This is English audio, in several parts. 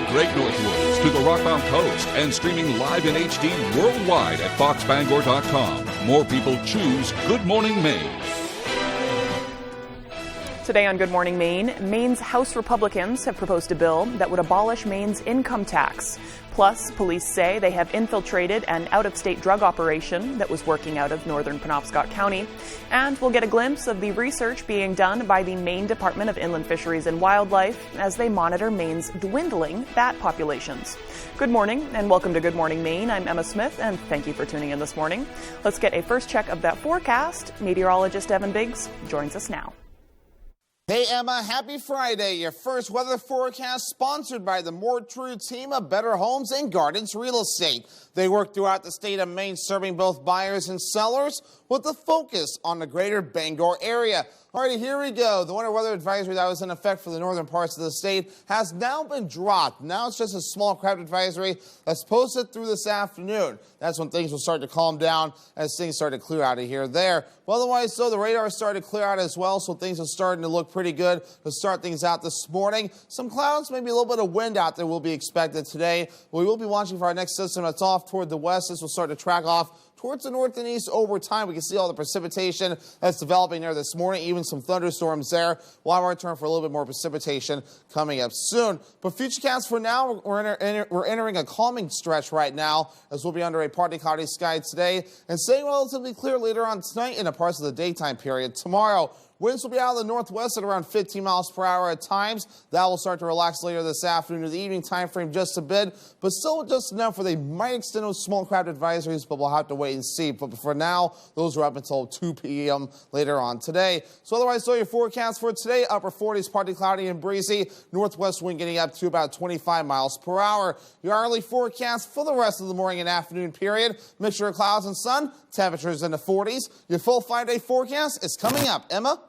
the Great Northwoods to the Rockbound Coast and streaming live in HD worldwide at foxbangor.com. More people choose Good Morning Maine. Today on Good Morning Maine, Maine's House Republicans have proposed a bill that would abolish Maine's income tax. Plus, police say they have infiltrated an out-of-state drug operation that was working out of northern Penobscot County. And we'll get a glimpse of the research being done by the Maine Department of Inland Fisheries and Wildlife as they monitor Maine's dwindling bat populations. Good morning and welcome to Good Morning Maine. I'm Emma Smith and thank you for tuning in this morning. Let's get a first check of that forecast. Meteorologist Evan Biggs joins us now. Hey Emma, happy Friday. Your first weather forecast sponsored by the More True team of Better Homes and Gardens Real Estate. They work throughout the state of Maine serving both buyers and sellers with a focus on the greater Bangor area. Alrighty, here we go. The winter weather advisory that was in effect for the northern parts of the state has now been dropped. Now it's just a small craft advisory that's posted through this afternoon. That's when things will start to calm down as things start to clear out of here there. Well, otherwise, so the radar started to clear out as well, so things are starting to look pretty good to start things out this morning. Some clouds, maybe a little bit of wind out there will be expected today. We will be watching for our next system that's off toward the west. This will start to track off towards the north and east over time. We can see all the precipitation that's developing there this morning, even some thunderstorms there. We'll have our turn for a little bit more precipitation coming up soon. But futurecast for now, we're entering a calming stretch right now as we'll be under a partly cloudy sky today and staying relatively clear later on tonight in the parts of the daytime period. Tomorrow, winds will be out of the northwest at around 15 miles per hour at times. That will start to relax later this afternoon to the evening time frame just a bit, but still just enough where they might extend those small craft advisories, but we'll have to wait and see. But for now, those are up until 2 p.m. later on today. So otherwise, so your forecast for today, upper 40s, partly cloudy and breezy. Northwest wind getting up to about 25 miles per hour. Your hourly forecast for the rest of the morning and afternoon period, mixture of clouds and sun, temperatures in the 40s. Your full 5-day forecast is coming up. Emma?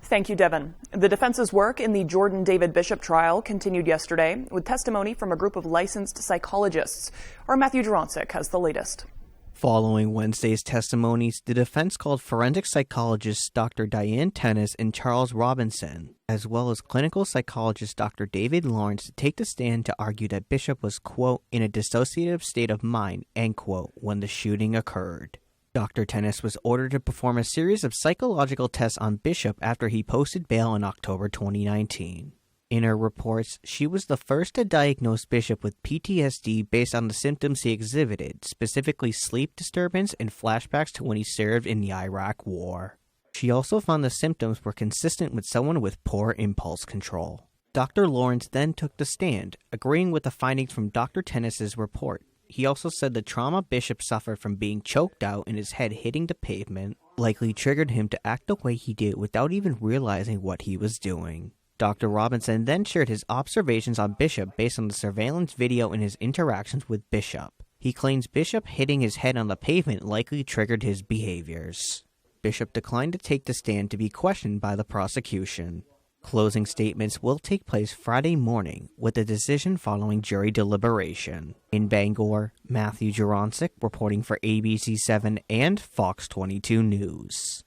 Thank you, Devin. The defense's work in the Jordan David Bishop trial continued yesterday with testimony from a group of licensed psychologists. Our Matthew Juronsik has the latest. Following Wednesday's testimonies, the defense called forensic psychologists Dr. Diane Tennis and Charles Robinson, as well as clinical psychologist Dr. David Lawrence, to take the stand to argue that Bishop was, quote, in a dissociative state of mind, end quote, when the shooting occurred. Dr. Tennis was ordered to perform a series of psychological tests on Bishop after he posted bail in October 2019. In her reports, she was the first to diagnose Bishop with PTSD based on the symptoms he exhibited, specifically sleep disturbance and flashbacks to when he served in the Iraq War. She also found the symptoms were consistent with someone with poor impulse control. Dr. Lawrence then took the stand, agreeing with the findings from Dr. Tennis's report. He also said the trauma Bishop suffered from being choked out and his head hitting the pavement likely triggered him to act the way he did without even realizing what he was doing. Dr. Robinson then shared his observations on Bishop based on the surveillance video and his interactions with Bishop. He claims Bishop hitting his head on the pavement likely triggered his behaviors. Bishop declined to take the stand to be questioned by the prosecution. Closing statements will take place Friday morning, with a decision following jury deliberation. In Bangor, Matthew Juronsik reporting for ABC7 and Fox 22 News.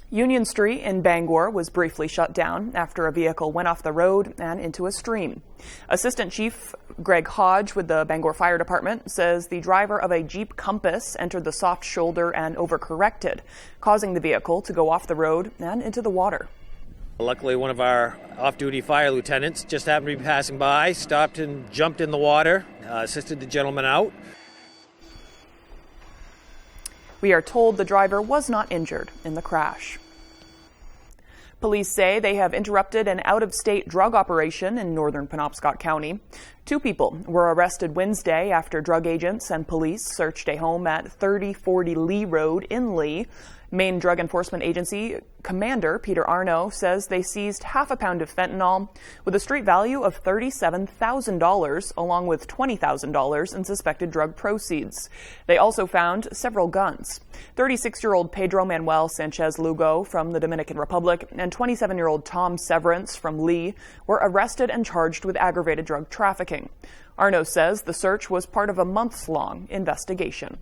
Union Street in Bangor was briefly shut down after a vehicle went off the road and into a stream. Assistant Chief Greg Hodge with the Bangor Fire Department says the driver of a Jeep Compass entered the soft shoulder and overcorrected, causing the vehicle to go off the road and into the water. Luckily, one of our off-duty fire lieutenants just happened to be passing by, stopped and jumped in the water, assisted the gentleman out. We are told the driver was not injured in the crash. Police say they have interrupted an out-of-state drug operation in northern Penobscot County. 2 people were arrested Wednesday after drug agents and police searched a home at 3040 Lee Road in Lee. Maine Drug Enforcement Agency Commander Peter Arno says they seized half a pound of fentanyl with a street value of $37,000 along with $20,000 in suspected drug proceeds. They also found several guns. 36-year-old Pedro Manuel Sanchez Lugo from the Dominican Republic and 27-year-old Tom Severance from Lee were arrested and charged with aggravated drug trafficking. Arno says the search was part of a months-long investigation.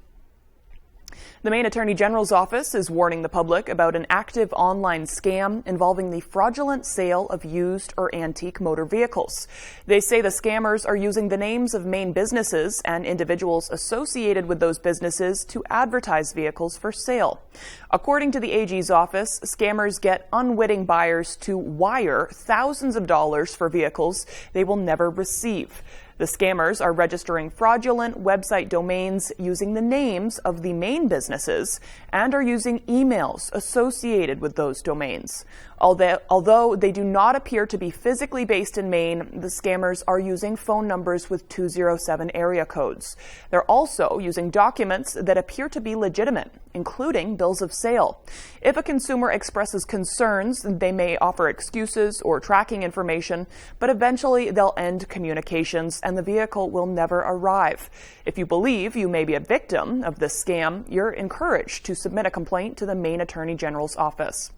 The Maine Attorney General's office is warning the public about an active online scam involving the fraudulent sale of used or antique motor vehicles. They say the scammers are using the names of Maine businesses and individuals associated with those businesses to advertise vehicles for sale. According to the AG's office, scammers get unwitting buyers to wire thousands of dollars for vehicles they will never receive. The scammers are registering fraudulent website domains using the names of the Maine businesses and are using emails associated with those domains. Although they do not appear to be physically based in Maine, the scammers are using phone numbers with 207 area codes. They're also using documents that appear to be legitimate, including bills of sale. If a consumer expresses concerns, they may offer excuses or tracking information, but eventually they'll end communications and the vehicle will never arrive. If you believe you may be a victim of this scam, you're encouraged to submit a complaint to the Maine Attorney General's office.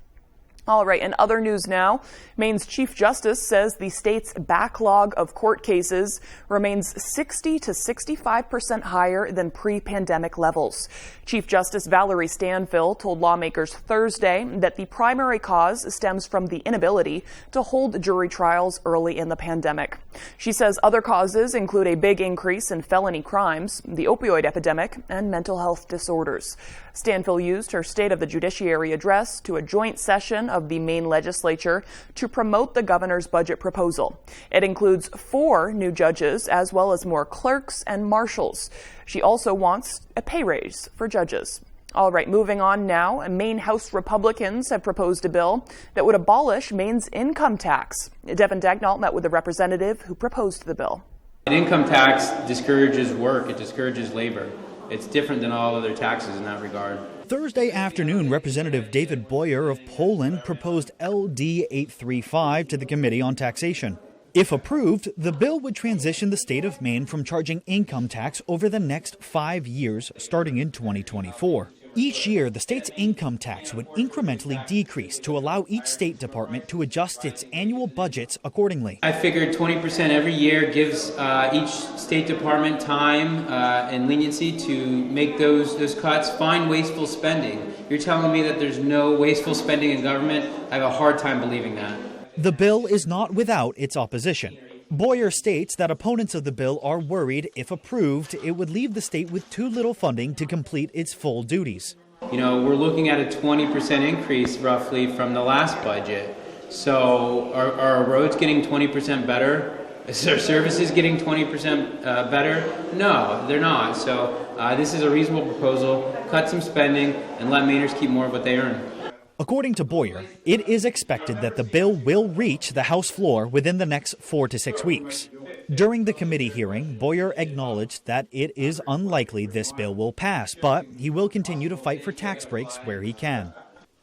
All right, in other news now, Maine's Chief Justice says the state's backlog of court cases remains 60 to 65% higher than pre-pandemic levels. Chief Justice Valerie Stanfill told lawmakers Thursday that the primary cause stems from the inability to hold jury trials early in the pandemic. She says other causes include a big increase in felony crimes, the opioid epidemic, and mental health disorders. Stanfill used her State of the Judiciary address to a joint session of the Maine legislature to promote the governor's budget proposal. It includes 4 new judges as well as more clerks and marshals. She also wants a pay raise for judges. All right, moving on now. Maine House Republicans have proposed a bill that would abolish Maine's income tax. Devin Dagnall met with a representative who proposed the bill. An income tax discourages work, it discourages labor. It's different than all other taxes in that regard. Thursday afternoon, Representative David Boyer of Poland proposed LD 835 to the Committee on Taxation. If approved, the bill would transition the state of Maine from charging income tax over the next 5 years, starting in 2024. Each year, the state's income tax would incrementally decrease to allow each state department to adjust its annual budgets accordingly. I figured 20% every year gives each state department time and leniency to make those cuts. Find wasteful spending. You're telling me that there's no wasteful spending in government? I have a hard time believing that. The bill is not without its opposition. Boyer states that opponents of the bill are worried if approved, it would leave the state with too little funding to complete its full duties. You know, we're looking at a 20% increase roughly from the last budget. So are our roads getting 20% better? Is our services getting 20% better? No, they're not. So this is a reasonable proposal. Cut some spending and let Mainers keep more of what they earn. According to Boyer, it is expected that the bill will reach the House floor within the next 4 to 6 weeks. During the committee hearing, Boyer acknowledged that it is unlikely this bill will pass, but he will continue to fight for tax breaks where he can.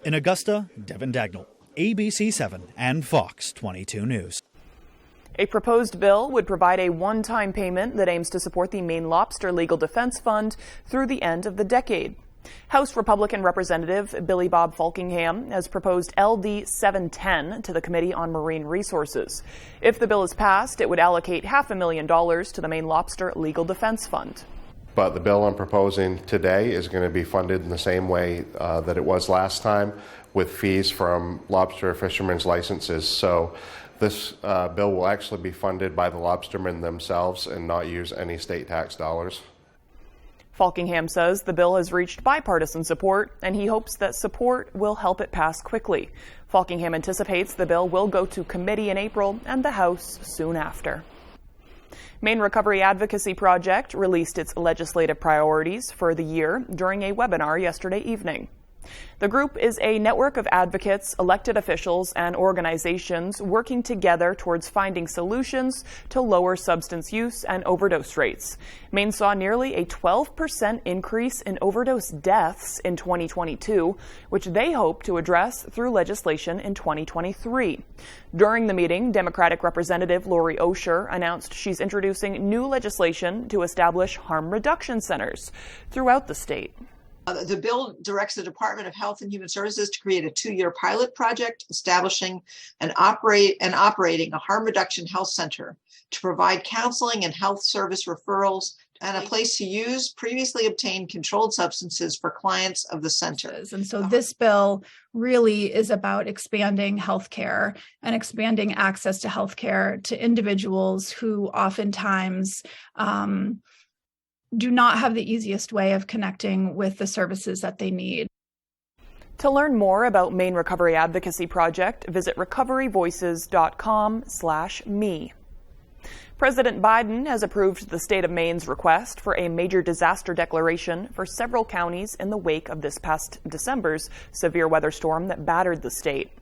In Augusta, Devin Dagnall, ABC 7 and Fox 22 News. A proposed bill would provide a one-time payment that aims to support the Maine Lobster Legal Defense Fund through the end of the decade. House Republican Representative Billy Bob Falkingham has proposed LD 710 to the Committee on Marine Resources. If the bill is passed, it would allocate $500,000 to the Maine Lobster Legal Defense Fund. But the bill I'm proposing today is going to be funded in the same way that it was last time, with fees from lobster fishermen's licenses. So this bill will actually be funded by the lobstermen themselves and not use any state tax dollars. Falkingham says the bill has reached bipartisan support, and he hopes that support will help it pass quickly. Falkingham anticipates the bill will go to committee in April and the House soon after. Maine Recovery Advocacy Project released its legislative priorities for the year during a webinar yesterday evening. The group is a network of advocates, elected officials, and organizations working together towards finding solutions to lower substance use and overdose rates. Maine saw nearly a 12% increase in overdose deaths in 2022, which they hope to address through legislation in 2023. During the meeting, Democratic Representative Lori Osher announced she's introducing new legislation to establish harm reduction centers throughout the state. The bill directs the Department of Health and Human Services to create a 2-year pilot project establishing and operating a harm reduction health center to provide counseling and health service referrals and a place to use previously obtained controlled substances for clients of the center. And so this bill really is about expanding healthcare and expanding access to healthcare to individuals who oftentimes do not have the easiest way of connecting with the services that they need. To learn more about Maine Recovery Advocacy Project, visit recoveryvoices.com/me. President Biden has approved the state of Maine's request for a major disaster declaration for several counties in the wake of this past December's severe weather storm that battered the state.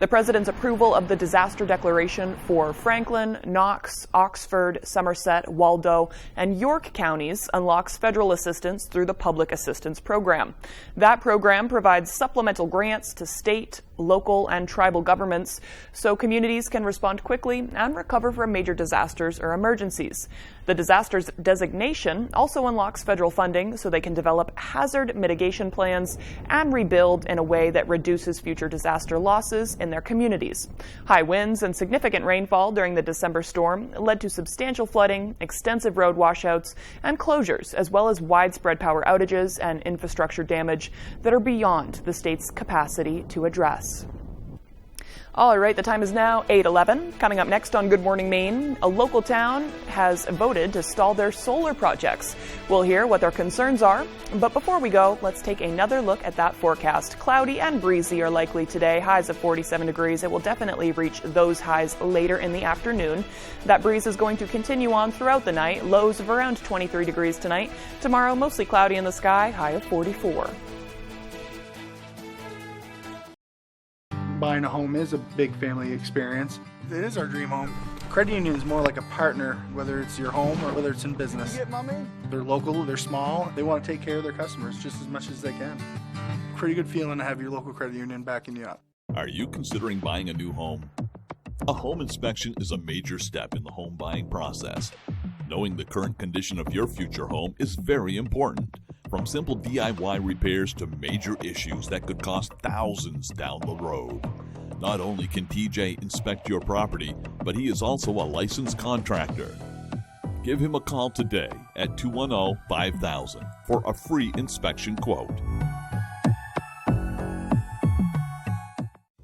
The president's approval of the disaster declaration for Franklin, Knox, Oxford, Somerset, Waldo, and York counties unlocks federal assistance through the Public Assistance Program. That program provides supplemental grants to state, local, and tribal governments so communities can respond quickly and recover from major disasters or emergencies. The disasters designation also unlocks federal funding so they can develop hazard mitigation plans and rebuild in a way that reduces future disaster losses in their communities. High winds and significant rainfall during the December storm led to substantial flooding, extensive road washouts, and closures, as well as widespread power outages and infrastructure damage that are beyond the state's capacity to address. All right, the time is now 8:11. Coming up next on Good Morning Maine, a local town has voted to stall their solar projects. We'll hear what their concerns are. But before we go, let's take another look at that forecast. Cloudy and breezy are likely today, highs of 47 degrees. It will definitely reach those highs later in the afternoon. That breeze is going to continue on throughout the night, lows of around 23 degrees tonight. Tomorrow, mostly cloudy in the sky, high of 44. Buying a home is a big family experience. It is our dream home. Credit union is more like a partner, whether it's your home or whether it's in business. They're local, they're small, they want to take care of their customers just as much as they can. Pretty good feeling to have your local credit union backing you up. Are you considering buying a new home? A home inspection is a major step in the home buying process. Knowing the current condition of your future home is very important. From simple DIY repairs to major issues that could cost thousands down the road. Not only can TJ inspect your property, but he is also a licensed contractor. Give him a call today at 210-5000 for a free inspection quote.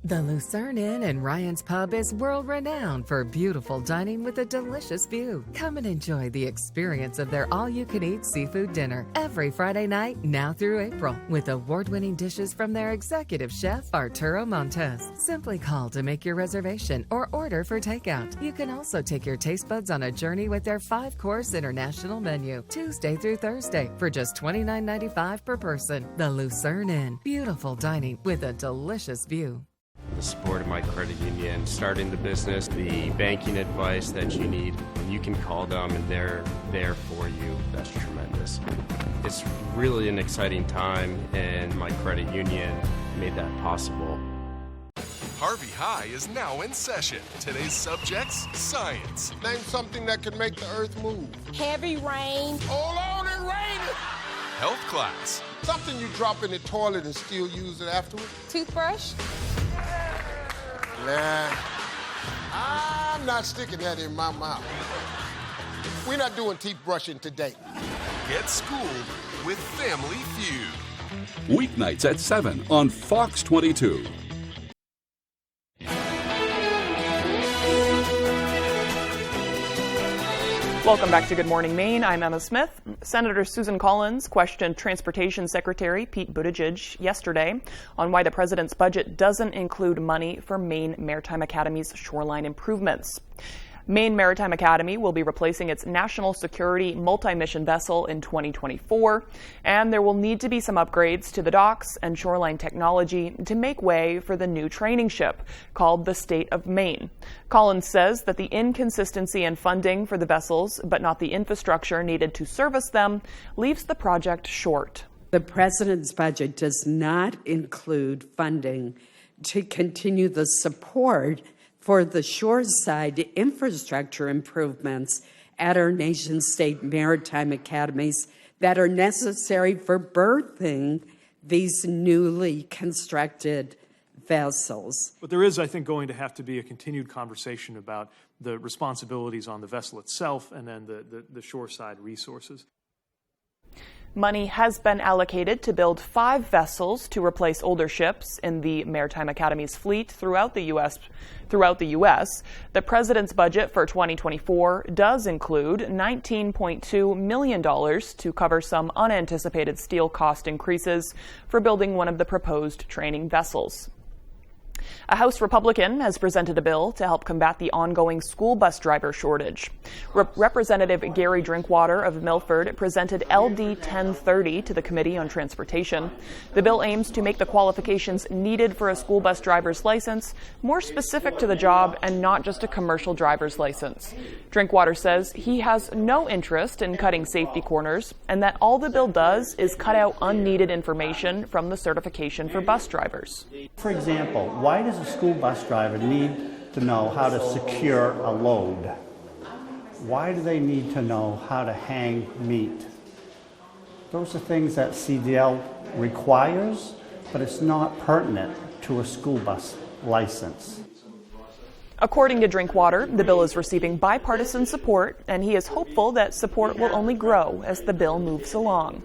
The Lucerne Inn and Ryan's Pub is world-renowned for beautiful dining with a delicious view. Come and enjoy the experience of their all-you-can-eat seafood dinner every Friday night, now through April, with award-winning dishes from their executive chef, Arturo Montes. Simply call to make your reservation or order for takeout. You can also take your taste buds on a journey with their 5-course international menu, Tuesday through Thursday, for just $29.95 per person. The Lucerne Inn, beautiful dining with a delicious view. The support of my credit union, starting the business, the banking advice that you need, you can call them and they're there for you. That's tremendous. It's really an exciting time, and my credit union made that possible. Harvey High is now in session. Today's subjects, science. Name something that can make the earth move. Heavy rain. Hold on, it's raining. Health class. Something you drop in the toilet and still use it afterwards. Toothbrush. Nah, I'm not sticking that in my mouth. We're not doing teeth brushing today. Get schooled with Family Feud. Weeknights at 7 on Fox 22. Welcome back to Good Morning Maine. I'm Emma Smith. Senator Susan Collins questioned Transportation Secretary Pete Buttigieg yesterday on why the president's budget doesn't include money for Maine Maritime Academy's shoreline improvements. Maine Maritime Academy will be replacing its national security multi-mission vessel in 2024, and there will need to be some upgrades to the docks and shoreline technology to make way for the new training ship called the State of Maine. Collins says that the inconsistency in funding for the vessels, but not the infrastructure needed to service them, leaves the project short. The president's budget does not include funding to continue the support for the shoreside infrastructure improvements at our nation-state maritime academies that are necessary for berthing these newly constructed vessels. But there is, I think, going to have to be a continued conversation about the responsibilities on the vessel itself and then the shoreside resources. Money has been allocated to build 5 vessels to replace older ships in the Maritime Academy's fleet throughout the U.S. The president's budget for 2024 does include $19.2 million to cover some unanticipated steel cost increases for building one of the proposed training vessels. A House Republican has presented a bill to help combat the ongoing school bus driver shortage. Representative Gary Drinkwater of Milford presented LD 1030 to the Committee on Transportation. The bill aims to make the qualifications needed for a school bus driver's license more specific to the job and not just a commercial driver's license. Drinkwater says he has no interest in cutting safety corners and that all the bill does is cut out unneeded information from the certification for bus drivers. For example, why does a school bus driver need to know how to secure a load? Why do they need to know how to hang meat? Those are things that CDL requires, but it's not pertinent to a school bus license. According to Drinkwater, the bill is receiving bipartisan support, and he is hopeful that support will only grow as the bill moves along.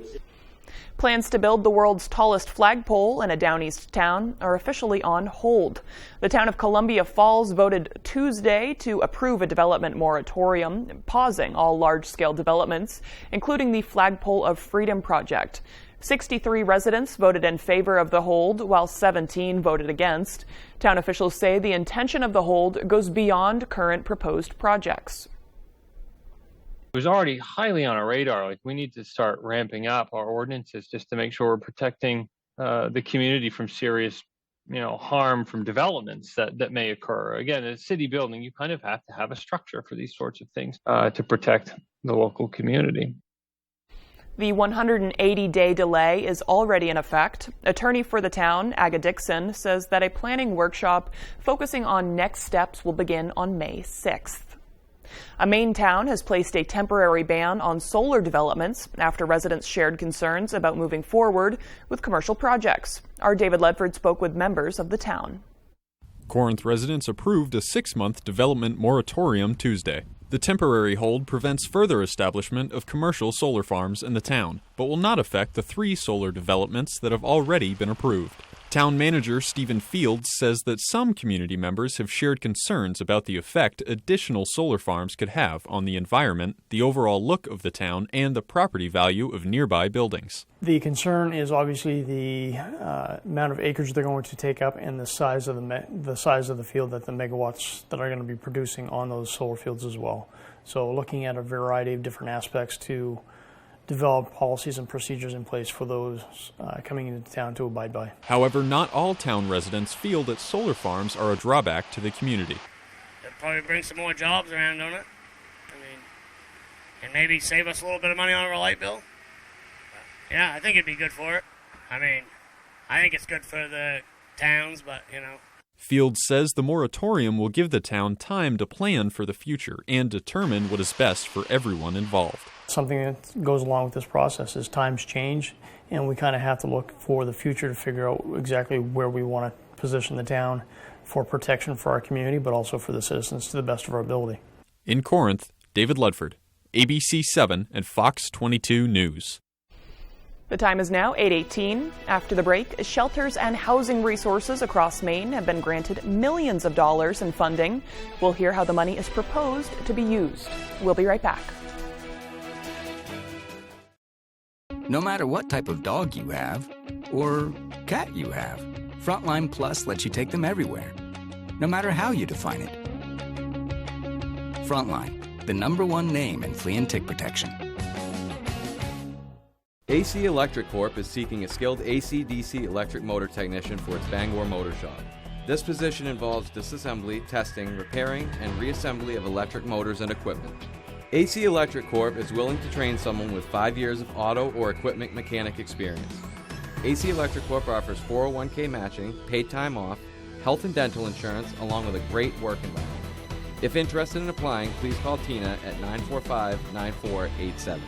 Plans to build the world's tallest flagpole in a Down East town are officially on hold. The town of Columbia Falls voted Tuesday to approve a development moratorium, pausing all large-scale developments, including the Flagpole of Freedom project. 63 residents voted in favor of the hold, while 17 voted against. Town officials say the intention of the hold goes beyond current proposed projects. It was already highly on our radar. Like, we need to start ramping up our ordinances just to make sure we're protecting the community from serious, harm from developments that may occur. Again, a city building, you kind of have to have a structure for these sorts of things to protect the local community. The 180-day delay is already in effect. Attorney for the town, Aga Dixon, says that a planning workshop focusing on next steps will begin on May 6th. A Maine town has placed a temporary ban on solar developments after residents shared concerns about moving forward with commercial projects. Our David Ledford spoke with members of the town. Corinth residents approved a 6-month development moratorium Tuesday. The temporary hold prevents further establishment of commercial solar farms in the town, but will not affect the 3 solar developments that have already been approved. Town manager Stephen Fields says that some community members have shared concerns about the effect additional solar farms could have on the environment, the overall look of the town, and the property value of nearby buildings. The concern is obviously the amount of acreage they're going to take up and the size of the field, that the megawatts that are going to be producing on those solar fields as well. So looking at a variety of different aspects to develop policies and procedures in place for those coming into town to abide by. However, not all town residents feel that solar farms are a drawback to the community. It'll probably bring some more jobs around, don't it? And maybe save us a little bit of money on our light bill. But, yeah, I think it'd be good for it. I think it's good for the towns, but, Fields says the moratorium will give the town time to plan for the future and determine what is best for everyone involved. Something that goes along with this process is times change, and we kind of have to look for the future to figure out exactly where we want to position the town for protection for our community, but also for the citizens to the best of our ability. In Corinth, David Ledford, ABC 7 and Fox 22 News. The time is now 8:18. After the break, shelters and housing resources across Maine have been granted millions of dollars in funding. We'll hear how the money is proposed to be used. We'll be right back. No matter what type of dog you have or cat you have, Frontline Plus lets you take them everywhere, no matter how you define it. Frontline, the #1 name in flea and tick protection. AC Electric Corp is seeking a skilled AC/DC electric motor technician for its Bangor motor shop. This position involves disassembly, testing, repairing, and reassembly of electric motors and equipment. AC Electric Corp is willing to train someone with 5 years of auto or equipment mechanic experience. AC Electric Corp offers 401k matching, paid time off, health and dental insurance, along with a great work environment. If interested in applying, please call Tina at 945-9487.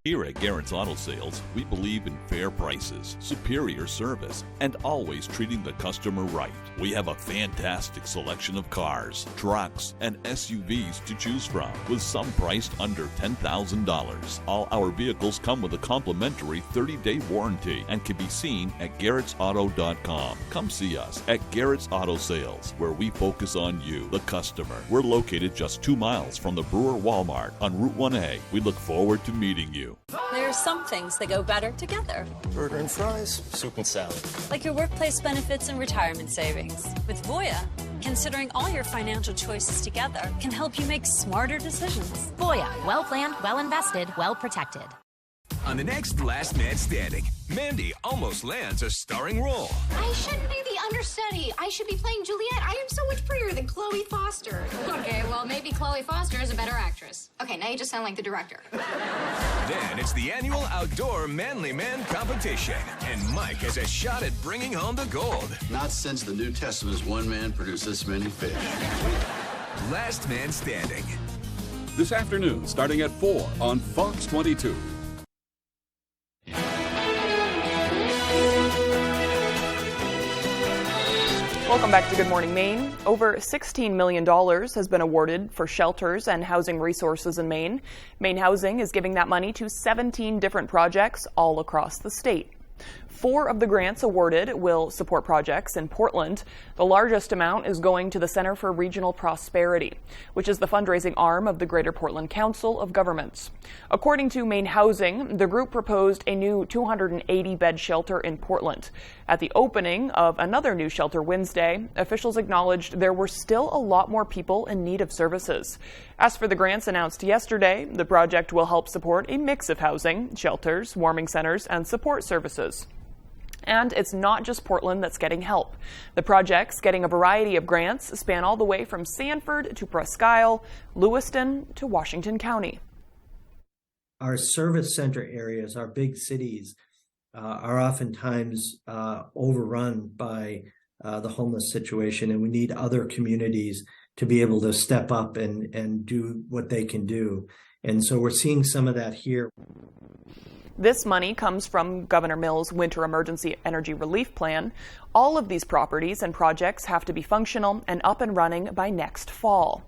Here at Garrett's Auto Sales, we believe in fair prices, superior service, and always treating the customer right. We have a fantastic selection of cars, trucks, and SUVs to choose from, with some priced under $10,000. All our vehicles come with a complimentary 30-day warranty and can be seen at garrettsauto.com. Come see us at Garrett's Auto Sales, where we focus on you, the customer. We're located just 2 miles from the Brewer Walmart on Route 1A. We look forward to meeting you. There are some things that go better together. Burger and fries, soup and salad. Like your workplace benefits and retirement savings. With Voya, considering all your financial choices together can help you make smarter decisions. Voya, well planned, well invested, well protected. On the next Last Man Standing, Mandy almost lands a starring role. I shouldn't be the understudy. I should be playing Juliet. I am so much prettier than Chloe Foster. Okay, well, maybe Chloe Foster is a better actress. Okay, now you just sound like the director. Then it's the annual Outdoor Manly Man competition, and Mike has a shot at bringing home the gold. Not since the New Testament's one man produced this many fish. Last Man Standing. This afternoon, starting at 4 on Fox 22. Welcome back to Good Morning Maine. Over $16 million has been awarded for shelters and housing resources in Maine. Maine Housing is giving that money to 17 different projects all across the state. 4 of the grants awarded will support projects in Portland. The largest amount is going to the Center for Regional Prosperity, which is the fundraising arm of the Greater Portland Council of Governments. According to Maine Housing, the group proposed a new 280-bed shelter in Portland. At the opening of another new shelter Wednesday, officials acknowledged there were still a lot more people in need of services. As for the grants announced yesterday, the project will help support a mix of housing, shelters, warming centers, and support services. And it's not just Portland that's getting help. The project's getting a variety of grants, span all the way from Sanford to Presque Isle, Lewiston to Washington County. Our service center areas, our big cities, are oftentimes overrun by the homeless situation, and we need other communities to be able to step up and do what they can do. And so we're seeing some of that here. This money comes from Governor Mills' Winter Emergency Energy Relief Plan. All of these properties and projects have to be functional and up and running by next fall.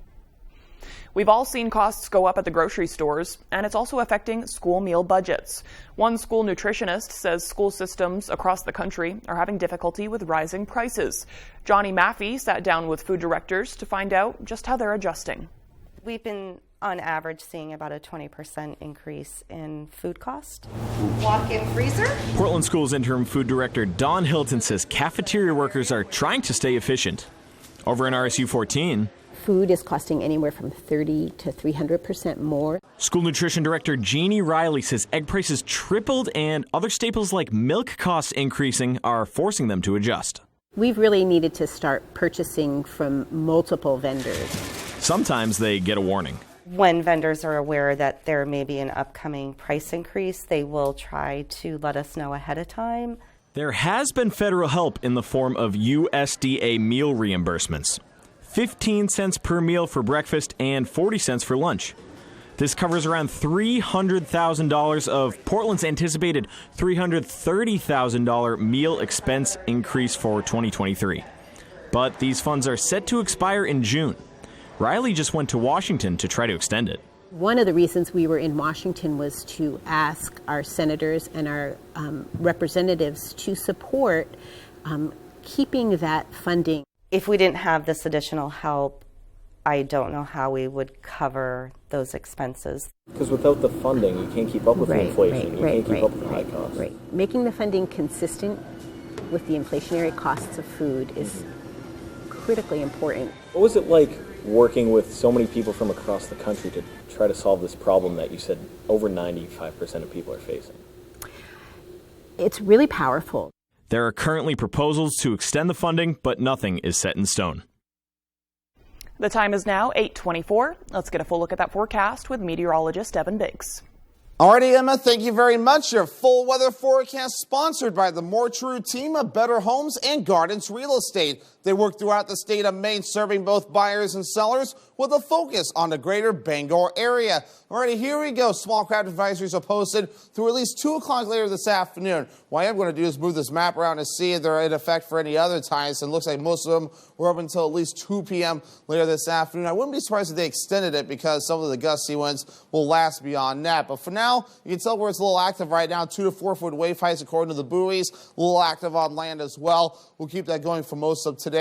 We've all seen costs go up at the grocery stores, and it's also affecting school meal budgets. One school nutritionist says school systems across the country are having difficulty with rising prices. Johnny Maffey sat down with food directors to find out just how they're adjusting. We've been, on average, seeing about a 20% increase in food cost. Walk-in freezer. Portland Schools interim food director Dawn Hilton says cafeteria workers are trying to stay efficient. Over in RSU 14, food is costing anywhere from 30 to 300% more. School nutrition director Jeannie Riley says egg prices tripled and other staples like milk costs increasing are forcing them to adjust. We've really needed to start purchasing from multiple vendors. Sometimes they get a warning. When vendors are aware that there may be an upcoming price increase, they will try to let us know ahead of time. There has been federal help in the form of USDA meal reimbursements. 15 cents per meal for breakfast and 40 cents for lunch. This covers around $300,000 of Portland's anticipated $330,000 meal expense increase for 2023. But these funds are set to expire in June. Riley just went to Washington to try to extend it. One of the reasons we were in Washington was to ask our senators and our representatives to support keeping that funding. If we didn't have this additional help, I don't know how we would cover those expenses. Because without the funding, you can't keep up with the inflation. You can't keep up with the high costs. Right. Making the funding consistent with the inflationary costs of food is critically important. What was it like working with so many people from across the country to try to solve this problem that you said over 95% of people are facing? It's really powerful. There are currently proposals to extend the funding, but nothing is set in stone. The time is now 8:24. Let's get a full look at that forecast with meteorologist Evan Biggs. Alrighty, Emma, thank you very much. Your full weather forecast sponsored by the More True team of Better Homes and Gardens Real Estate. They work throughout the state of Maine, serving both buyers and sellers with a focus on the greater Bangor area. Alrighty, here we go. Small craft advisories are posted through at least 2 o'clock later this afternoon. What I am going to do is move this map around and see if they're in effect for any other times. And it looks like most of them were up until at least 2 p.m. later this afternoon. I wouldn't be surprised if they extended it because some of the gusty winds will last beyond that. But for now, you can tell where it's a little active right now. 2 to 4 foot wave heights according to the buoys. A little active on land as well. We'll keep that going for most of today.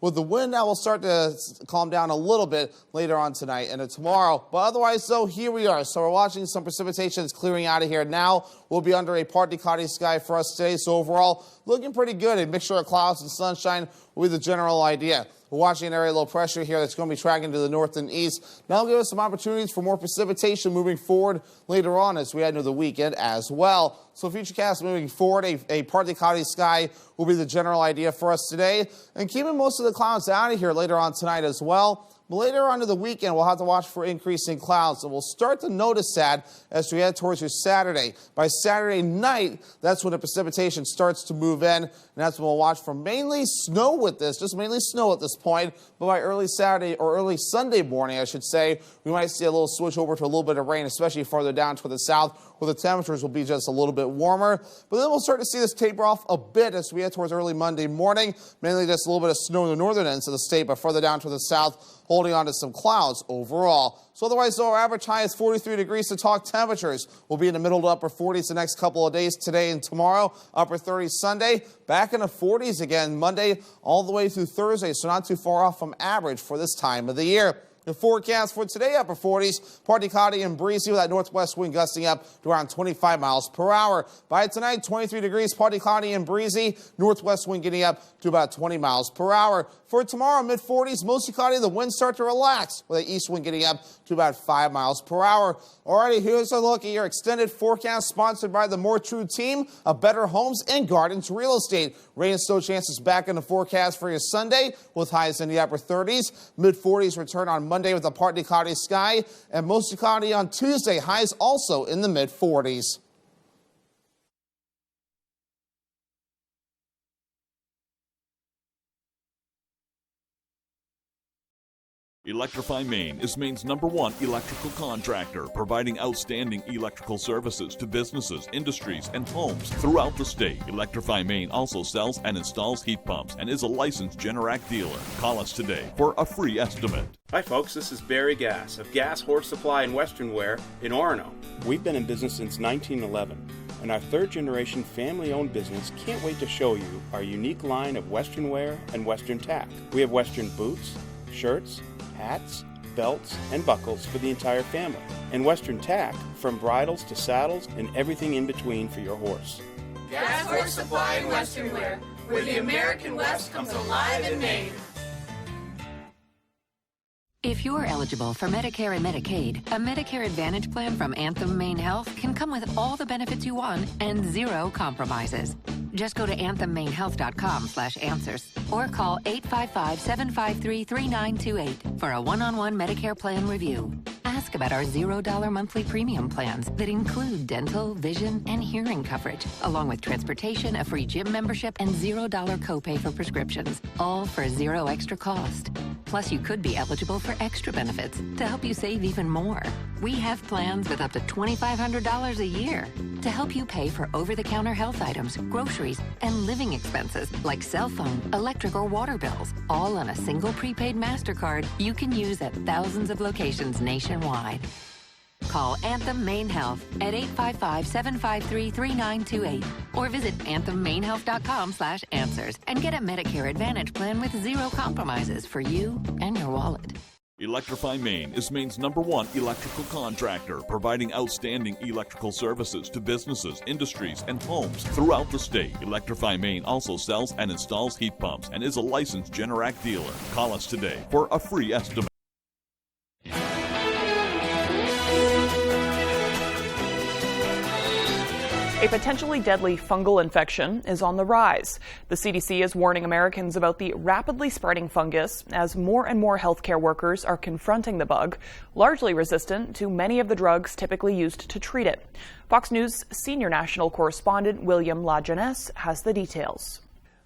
With the wind, that will start to calm down a little bit later on tonight and tomorrow. But otherwise, though, here we are. So we're watching some precipitation is clearing out of here now. We'll be under a partly cloudy sky for us today. So overall, looking pretty good. A mixture of clouds and sunshine will be the general idea. We're watching an area of low pressure here that's going to be tracking to the north and east. That'll give us some opportunities for more precipitation moving forward later on as we head into the weekend as well. So futurecast moving forward, a partly cloudy sky will be the general idea for us today. And keeping most of the clouds out of here later on tonight as well. But later on to the weekend, we'll have to watch for increasing clouds. And we'll start to notice that as we head towards your Saturday. By Saturday night, that's when the precipitation starts to move in. And that's when we'll watch for mainly snow with this, just mainly snow at this point. But by early Saturday or early Sunday morning, I should say, we might see a little switch over to a little bit of rain, especially farther down toward the south, where the temperatures will be just a little bit warmer. But then we'll start to see this taper off a bit as we head towards early Monday morning. Mainly just a little bit of snow in the northern ends of the state, but further down to the south, holding on to some clouds overall. So otherwise, though, our average high is 43 degrees to talk temperatures. We'll be in the middle to upper 40s the next couple of days, today and tomorrow. Upper 30s Sunday, back in the 40s again Monday all the way through Thursday, so not too far off from average for this time of the year. The forecast for today, upper 40s, partly cloudy and breezy with that northwest wind gusting up to around 25 miles per hour. By tonight, 23 degrees, partly cloudy and breezy, northwest wind getting up to about 20 miles per hour. For tomorrow, mid-40s, mostly cloudy, the winds start to relax with the east wind getting up to about 5 miles per hour. Alrighty, here's a look at your extended forecast sponsored by the More True team of Better Homes and Gardens Real Estate. Rain and snow chances back in the forecast for your Sunday with highs in the upper 30s. Mid-40s return on Monday with a partly cloudy sky, and mostly cloudy on Tuesday. Highs also in the mid-40s. Electrify Maine is Maine's #1 electrical contractor, providing outstanding electrical services to businesses, industries, and homes throughout the state. Electrify Maine also sells and installs heat pumps and is a licensed Generac dealer. Call us today for a free estimate. Hi folks, this is Barry Gass of Gas Horse Supply and Western Wear in Orono. We've been in business since 1911, and our third-generation family-owned business can't wait to show you our unique line of Western wear and Western tack. We have Western boots, shirts, hats, belts, and buckles for the entire family, and Western tack from bridles to saddles and everything in between for your horse. Gas Horse Supply and Western Wear, where the American West comes alive in Maine. If you're eligible for Medicare and Medicaid, a Medicare Advantage plan from Anthem Maine Health can come with all the benefits you want and zero compromises. Just go to anthemainehealth.com/answers or call 855-753-3928 for a one-on-one Medicare plan review. Ask about our $0 monthly premium plans that include dental, vision, and hearing coverage, along with transportation, a free gym membership, and $0 copay for prescriptions, all for zero extra cost. Plus, you could be eligible for extra benefits to help you save even more. We have plans with up to $2,500 a year to help you pay for over-the-counter health items, groceries, and living expenses like cell phone, electric, or water bills, all on a single prepaid MasterCard you can use at thousands of locations nationwide. Call Anthem Maine Health at 855-753-3928 or visit anthemmainehealth.com/answers and get a Medicare Advantage plan with zero compromises for you and your wallet. Electrify Maine is Maine's #1 electrical contractor, providing outstanding electrical services to businesses, industries, and homes throughout the state. Electrify Maine also sells and installs heat pumps and is a licensed Generac dealer. Call us today for a free estimate. A potentially deadly fungal infection is on the rise. The CDC is warning Americans about the rapidly spreading fungus as more and more healthcare workers are confronting the bug, largely resistant to many of the drugs typically used to treat it. Fox News senior national correspondent William LaJeunesse has the details.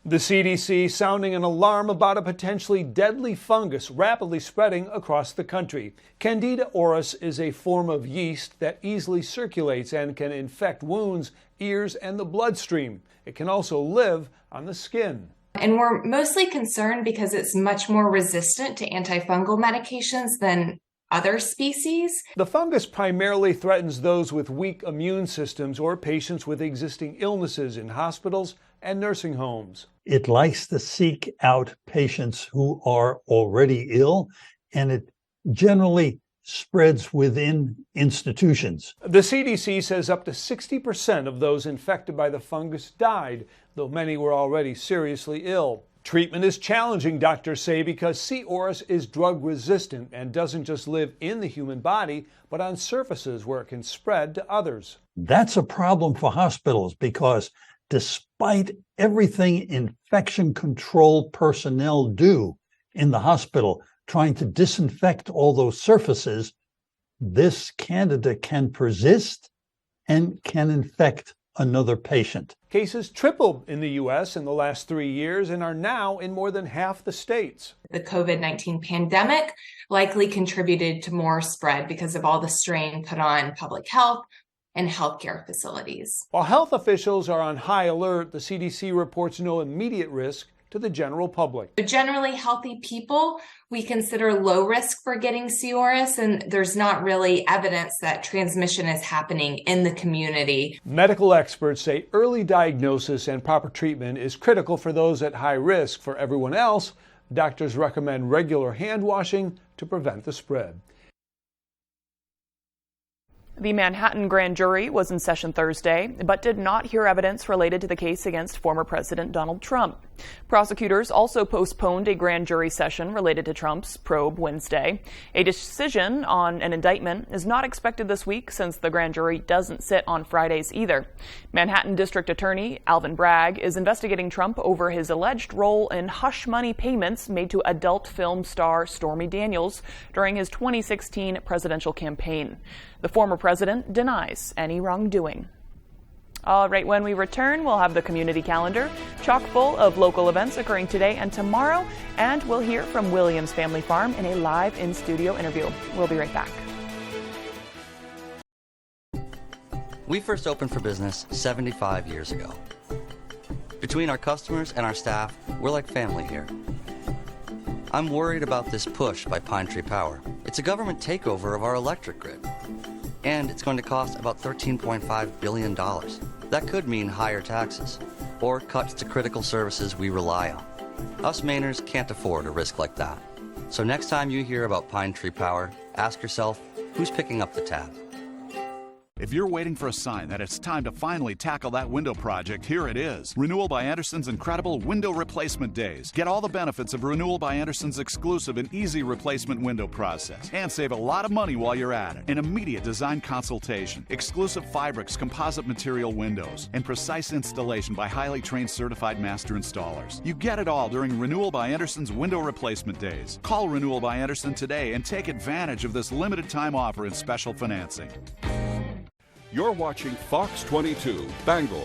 The CDC sounding an alarm about a potentially deadly fungus rapidly spreading across the country. Candida auris is a form of yeast that easily circulates and can infect wounds, ears, and the bloodstream. It can also live on the skin. And we're mostly concerned because it's much more resistant to antifungal medications than other species. The fungus primarily threatens those with weak immune systems or patients with existing illnesses in hospitals and nursing homes. It likes to seek out patients who are already ill, and it generally spreads within institutions. The CDC says up to 60% of those infected by the fungus died, though many were already seriously ill. Treatment is challenging, doctors say, because C. auris is drug resistant and doesn't just live in the human body, but on surfaces where it can spread to others. That's a problem for hospitals because despite everything infection control personnel do in the hospital, trying to disinfect all those surfaces, this candida can persist and can infect another patient. Cases tripled in the U.S. in the last 3 years and are now in more than half the states. The COVID-19 pandemic likely contributed to more spread because of all the strain put on public health and healthcare facilities. While health officials are on high alert, the CDC reports no immediate risk to the general public. Generally healthy people, we consider low risk for getting C. auris, and there's not really evidence that transmission is happening in the community. Medical experts say early diagnosis and proper treatment is critical for those at high risk. For everyone else, doctors recommend regular hand washing to prevent the spread. The Manhattan grand jury was in session Thursday, but did not hear evidence related to the case against former President Donald Trump. Prosecutors also postponed a grand jury session related to Trump's probe Wednesday. A decision on an indictment is not expected this week since the grand jury doesn't sit on Fridays either. Manhattan District Attorney Alvin Bragg is investigating Trump over his alleged role in hush money payments made to adult film star Stormy Daniels during his 2016 presidential campaign. The former president denies any wrongdoing. All right, when we return, we'll have the community calendar chock full of local events occurring today and tomorrow, and we'll hear from Williams Family Farm in a live in-studio interview. We'll be right back. We first opened for business 75 years ago. Between our customers and our staff, we're like family here. I'm worried about this push by Pine Tree Power. It's a government takeover of our electric grid. And it's going to cost about $13.5 billion. That could mean higher taxes or cuts to critical services we rely on. Us Mainers can't afford a risk like that. So next time you hear about Pine Tree Power, ask yourself, who's picking up the tab? If you're waiting for a sign that it's time to finally tackle that window project, here it is. Renewal by Anderson's incredible Window Replacement Days. Get all the benefits of Renewal by Anderson's exclusive and easy replacement window process. And save a lot of money while you're at it. An immediate design consultation, exclusive Fibrix composite material windows, and precise installation by highly trained certified master installers. You get it all during Renewal by Anderson's Window Replacement Days. Call Renewal by Anderson today and take advantage of this limited time offer and special financing. You're watching Fox 22, Bangor.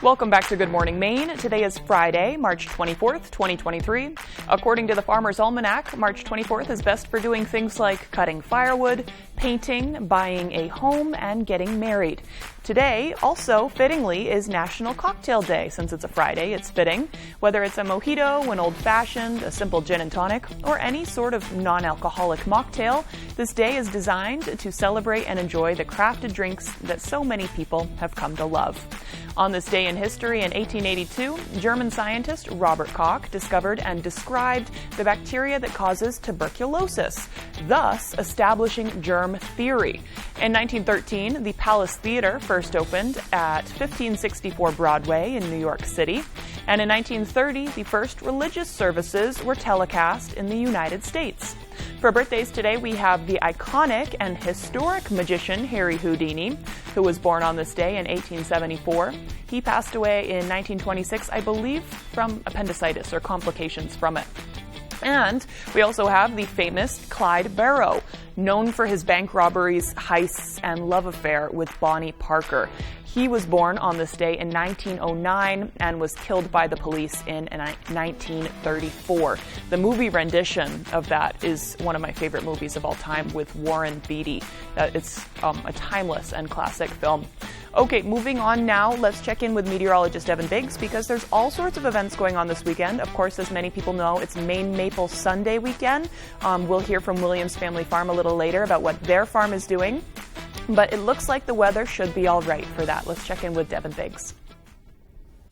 Welcome back to Good Morning Maine. Today is Friday, March 24th, 2023. According to the Farmer's Almanac, March 24th is best for doing things like cutting firewood, painting, buying a home, and getting married. Today, also fittingly, is National Cocktail Day. Since it's a Friday, it's fitting. Whether it's a mojito, an old-fashioned, a simple gin and tonic, or any sort of non-alcoholic mocktail, this day is designed to celebrate and enjoy the crafted drinks that so many people have come to love. On this day in history in 1882, German scientist Robert Koch discovered and described the bacteria that causes tuberculosis, thus establishing germ theory. In 1913, the Palace Theater first opened at 1564 Broadway in New York City, and in 1930, the first religious services were telecast in the United States. For birthdays today, we have the iconic and historic magician Harry Houdini, who was born on this day in 1874. He passed away in 1926, I believe, from appendicitis or complications from it. And we also have the famous Clyde Barrow, known for his bank robberies, heists, and love affair with Bonnie Parker. He was born on this day in 1909 and was killed by the police in 1934. The movie rendition of that is one of my favorite movies of all time with Warren Beatty. It's a timeless and classic film. Okay, moving on now, let's check in with meteorologist Evan Biggs because there's all sorts of events going on this weekend. Of course, as many people know, it's Maine Maple Sunday weekend. We'll hear from Williams Family Farm a little later about what their farm is doing. But it looks like the weather should be all right for that. Let's check in with Devin Biggs.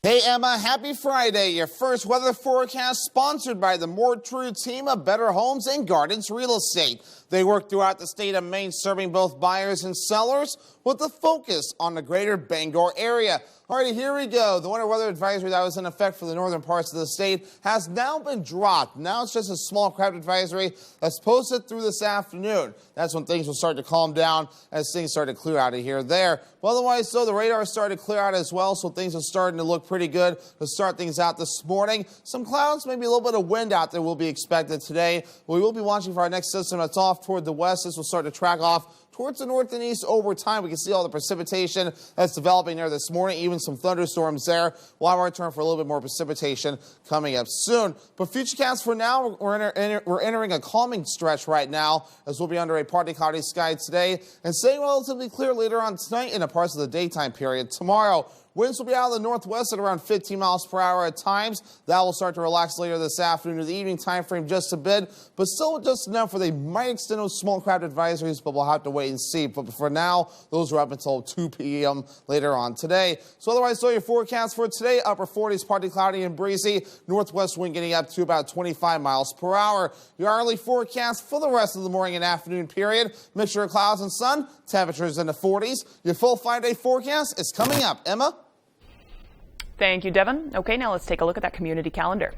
Hey Emma, happy Friday. Your first weather forecast sponsored by the More True team of Better Homes and Gardens Real Estate. They work throughout the state of Maine serving both buyers and sellers with a focus on the greater Bangor area. Alrighty, here we go. The winter weather advisory that was in effect for the northern parts of the state has now been dropped. Now it's just a small craft advisory that's posted through this afternoon. That's when things will start to calm down as things start to clear out of here there. But otherwise, though, the radar started to clear out as well, so things are starting to look pretty good to start things out this morning. Some clouds, maybe a little bit of wind out there will be expected today. We will be watching for our next system that's off toward the west. This will start to track off towards the north and east over time. We can see all the precipitation that's developing there this morning, even some thunderstorms there. We'll have our turn for a little bit more precipitation coming up soon. But Futurecast for now, we're entering a calming stretch right now as we'll be under a partly cloudy sky today and staying relatively clear later on tonight in the parts of the daytime period. Tomorrow, winds will be out of the northwest at around 15 miles per hour at times. That will start to relax later this afternoon to the evening time frame just a bit, but still just enough where they might extend those small craft advisories, but we'll have to wait and see. But for now, those are up until 2 p.m. later on today. So otherwise, so your forecast for today, upper 40s, partly cloudy and breezy. Northwest wind getting up to about 25 miles per hour. Your hourly forecast for the rest of the morning and afternoon period, mixture of clouds and sun, temperatures in the 40s. Your full 5-day forecast is coming up. Emma? Thank you, Devin. Okay, now let's take a look at that community calendar.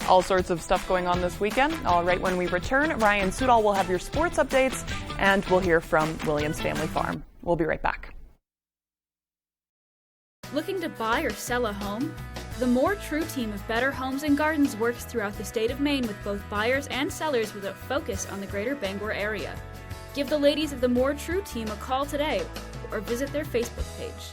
All sorts of stuff going on this weekend. All right, when we return, Ryan Soudal will have your sports updates, and we'll hear from Williams Family Farm. We'll be right back. Looking to buy or sell a home? The More True team of Better Homes and Gardens works throughout the state of Maine with both buyers and sellers with a focus on the greater Bangor area. Give the ladies of the More True team a call today or visit their Facebook page.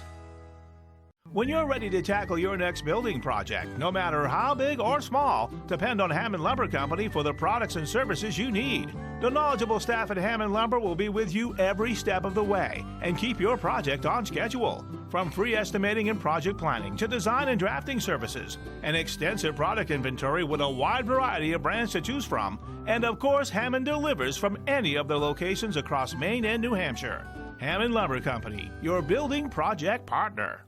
When you're ready to tackle your next building project, no matter how big or small, depend on Hammond Lumber Company for the products and services you need. The knowledgeable staff at Hammond Lumber will be with you every step of the way and keep your project on schedule. From free estimating and project planning to design and drafting services, an extensive product inventory with a wide variety of brands to choose from, and of course, Hammond delivers from any of the locations across Maine and New Hampshire. Hammond Lumber Company, your building project partner.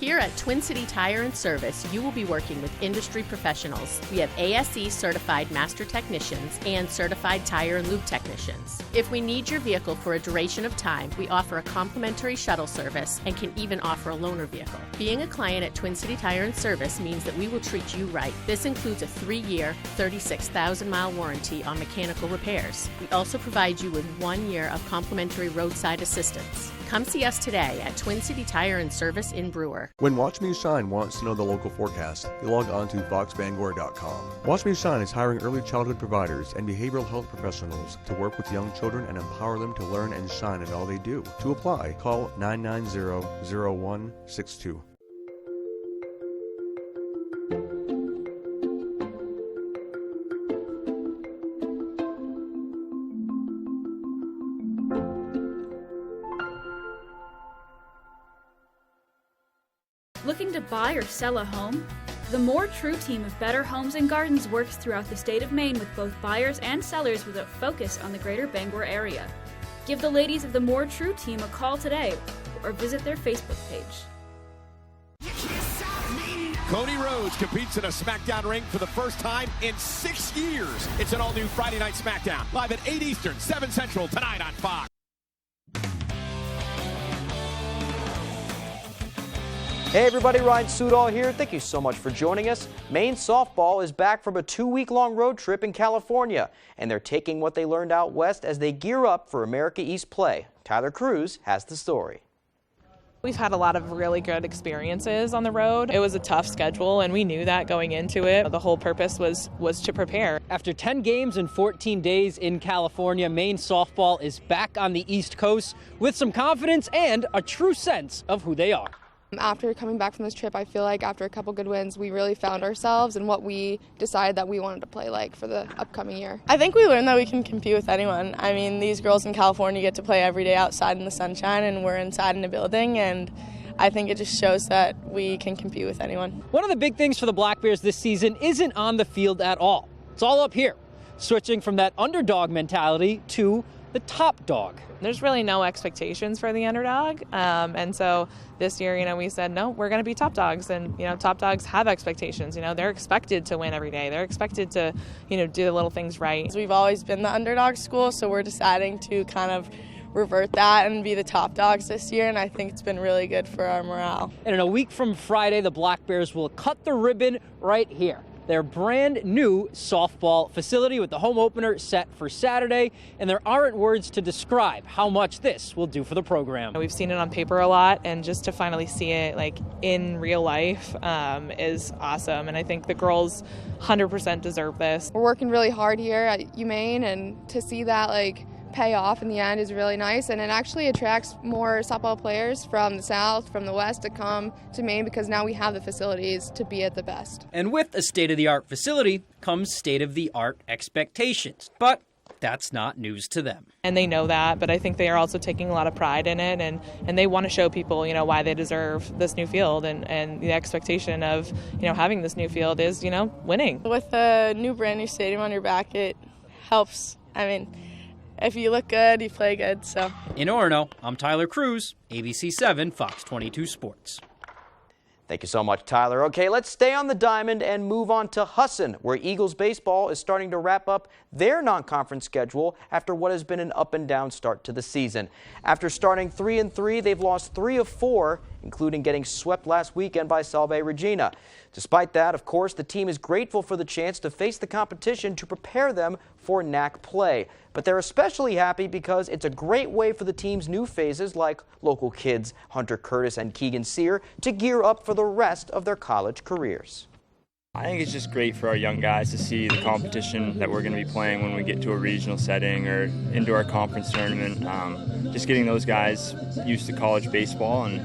Here at Twin City Tire and Service, you will be working with industry professionals. We have ASE certified master technicians and certified tire and lube technicians. If we need your vehicle for a duration of time, we offer a complimentary shuttle service and can even offer a loaner vehicle. Being a client at Twin City Tire and Service means that we will treat you right. This includes a 3-year, 36,000-mile warranty on mechanical repairs. We also provide you with 1 year of complimentary roadside assistance. Come see us today at Twin City Tire and Service in Brewer. When Watch Me Shine wants to know the local forecast, you log on to foxbangor.com. Watch Me Shine is hiring early childhood providers and behavioral health professionals to work with young children and empower them to learn and shine in all they do. To apply, call 990-0162. Looking to buy or sell a home? The More True team of Better Homes and Gardens works throughout the state of Maine with both buyers and sellers with a focus on the greater Bangor area. Give the ladies of the More True team a call today or visit their Facebook page. Cody Rhodes competes in a SmackDown ring for the first time in 6 years. It's an all-new Friday Night SmackDown, live at 8 Eastern, 7 Central, tonight on Fox. Hey everybody, Ryan Sudol here. Thank you so much for joining us. Maine softball is back from a 2-week-long road trip in California, and they're taking what they learned out west as they gear up for America East play. Tyler Cruz has the story. We've had a lot of really good experiences on the road. It was a tough schedule, and we knew that going into it. The whole purpose was to prepare. After 10 games in 14 days in California, Maine softball is back on the East Coast with some confidence and a true sense of who they are. After coming back from this trip, I feel like after a couple good wins, we really found ourselves and what we decided that we wanted to play like for the upcoming year. I think we learned that we can compete with anyone. I mean, these girls in California get to play every day outside in the sunshine, and we're inside in a building, and I think it just shows that we can compete with anyone. One of the big things for the Black Bears this season isn't on the field at all. It's all up here, switching from that underdog mentality to the top dog. There's really no expectations for the underdog, and so this year, we said, no, we're going to be top dogs, and, top dogs have expectations. They're expected to win every day. They're expected to, do the little things right. We've always been the underdog school, so we're deciding to kind of revert that and be the top dogs this year, and I think it's been really good for our morale. And in a week from Friday, the Black Bears will cut the ribbon right here. Their brand new softball facility with the home opener set for Saturday, and there aren't words to describe how much this will do for the program. We've seen it on paper a lot, and just to finally see it in real life is awesome, and I think the girls 100% deserve this. We're working really hard here at UMaine, and to see that pay off in the end is really nice, and it actually attracts more softball players from the south, from the west to come to Maine because now we have the facilities to be at the best. And with a state-of-the-art facility comes state-of-the-art expectations, but that's not news to them. And they know that, but I think they are also taking a lot of pride in it, and they want to show people, why they deserve this new field, and the expectation of, having this new field is, winning. With a brand new stadium on your back, it helps. I mean, if you look good, you play good, so. In Orono, I'm Tyler Cruz, ABC 7, Fox 22 Sports. Thank you so much, Tyler. Okay, let's stay on the diamond and move on to Husson, where Eagles baseball is starting to wrap up their non-conference schedule after what has been an up-and-down start to the season. After starting 3-3, they've lost 3 of 4, including getting swept last weekend by Salve Regina. Despite that, of course, the team is grateful for the chance to face the competition to prepare them for NAC play. But they're especially happy because it's a great way for the team's new phases, like local kids Hunter Curtis and Keegan Sear, to gear up for the rest of their college careers. I think it's just great for our young guys to see the competition that we're going to be playing when we get to a regional setting or into our conference tournament. Just getting those guys used to college baseball, and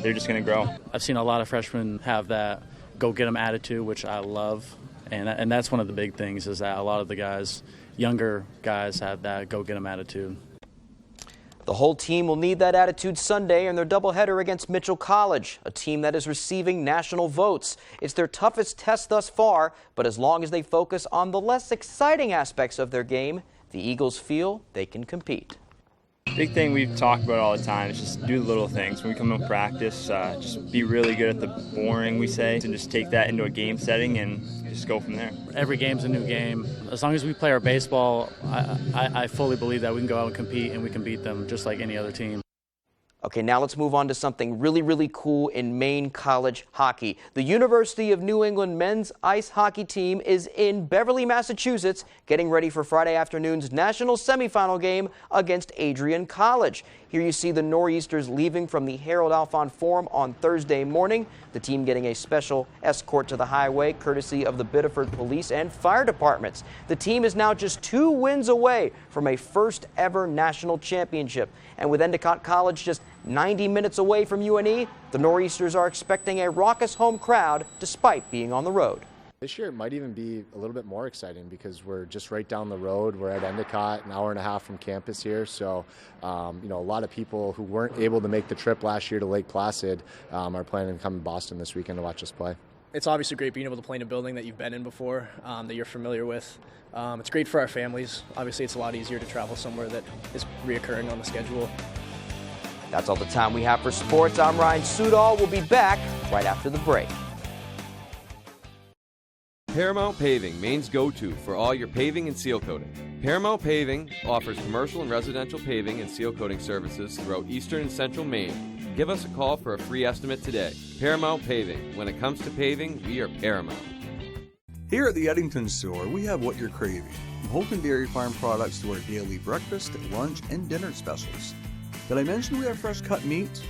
they're just going to grow. I've seen a lot of freshmen have that go-get-'em attitude, which I love, and that's one of the big things is that a lot of the guys, younger guys, have that go-get-'em attitude. The whole team will need that attitude Sunday in their doubleheader against Mitchell College, a team that is receiving national votes. It's their toughest test thus far, but as long as they focus on the less exciting aspects of their game, the Eagles feel they can compete. Big thing we've talked about all the time is just do the little things. When we come in practice, just be really good at the boring, we say, and just take that into a game setting and just go from there. Every game's a new game. As long as we play our baseball, I fully believe that we can go out and compete and we can beat them just like any other team. Okay, now let's move on to something really, really cool in Maine college hockey. The University of New England men's ice hockey team is in Beverly, Massachusetts, getting ready for Friday afternoon's national semifinal game against Adrian College. Here you see the Nor'easters leaving from the Harold Alphon Forum on Thursday morning. The team getting a special escort to the highway, courtesy of the Biddeford Police and Fire Departments. The team is now just 2 wins away from a first ever national championship. And with Endicott College just 90 minutes away from UNE, the Nor'easters are expecting a raucous home crowd despite being on the road. This year it might even be a little bit more exciting because we're just right down the road. We're at Endicott, an hour and a half from campus here. So, a lot of people who weren't able to make the trip last year to Lake Placid are planning to come to Boston this weekend to watch us play. It's obviously great being able to play in a building that you've been in before, that you're familiar with. It's great for our families. Obviously, it's a lot easier to travel somewhere that is reoccurring on the schedule. That's all the time we have for sports. I'm Ryan Sudol. We'll be back right after the break. Paramount Paving, Maine's go-to for all your paving and seal coating. Paramount Paving offers commercial and residential paving and seal coating services throughout eastern and central Maine. Give us a call for a free estimate today. Paramount Paving. When it comes to paving, we are Paramount. Here at the Eddington store, we have what you're craving. From Holton Dairy Farm products to our daily breakfast, lunch, and dinner specials. Did I mention we have fresh cut meats?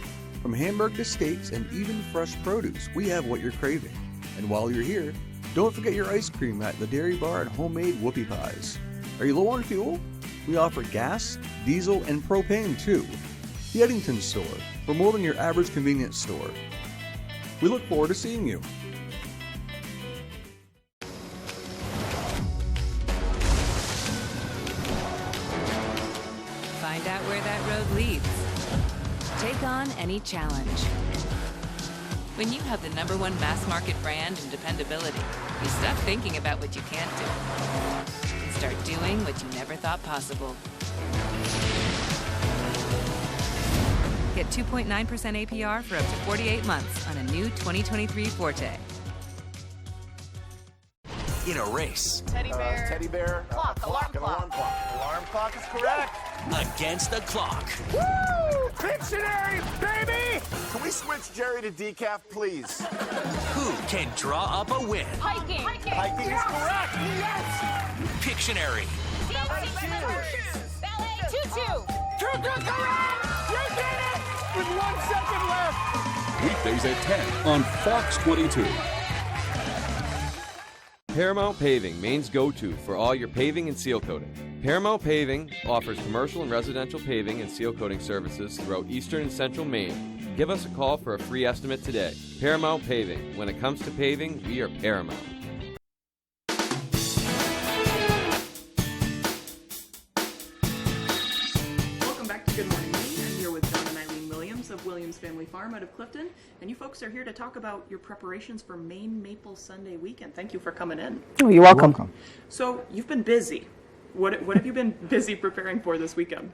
From Hamburg to steaks and even fresh produce, we have what you're craving. And while you're here, don't forget your ice cream at the Dairy Bar and homemade whoopie pies. Are you low on fuel? We offer gas, diesel, and propane too. The Eddington store, for more than your average convenience store. We look forward to seeing you. Find out where that road leads. Take on any challenge. When you have the #1 mass market brand and dependability, you stop thinking about what you can't do and start doing what you never thought possible. Get 2.9% APR for up to 48 months on a new 2023 Forte. In a race. Teddy bear. Clock. Alarm clock. Alarm clock is correct. Against the clock. Woo! Pictionary, baby! Can we switch Jerry to decaf, please? Who can draw up a win? Hiking is correct. Yes! Pictionary. Ballet tutu. Tutu correct! You did it! With 1 second left. Weekdays at 10 on Fox 22. Paramount Paving, Maine's go-to for all your paving and seal coating. Paramount Paving offers commercial and residential paving and seal coating services throughout eastern and central Maine. Give us a call for a free estimate today. Paramount Paving. When it comes to paving, we are Paramount. Welcome back to Good Morning Maine. I'm here with John and Eileen Williams of Williams Family Farm out of Clifton, and you folks are here to talk about your preparations for Maine Maple Sunday weekend. Thank you for coming in. Oh, you're welcome. So you've been busy. What have you been busy preparing for this weekend?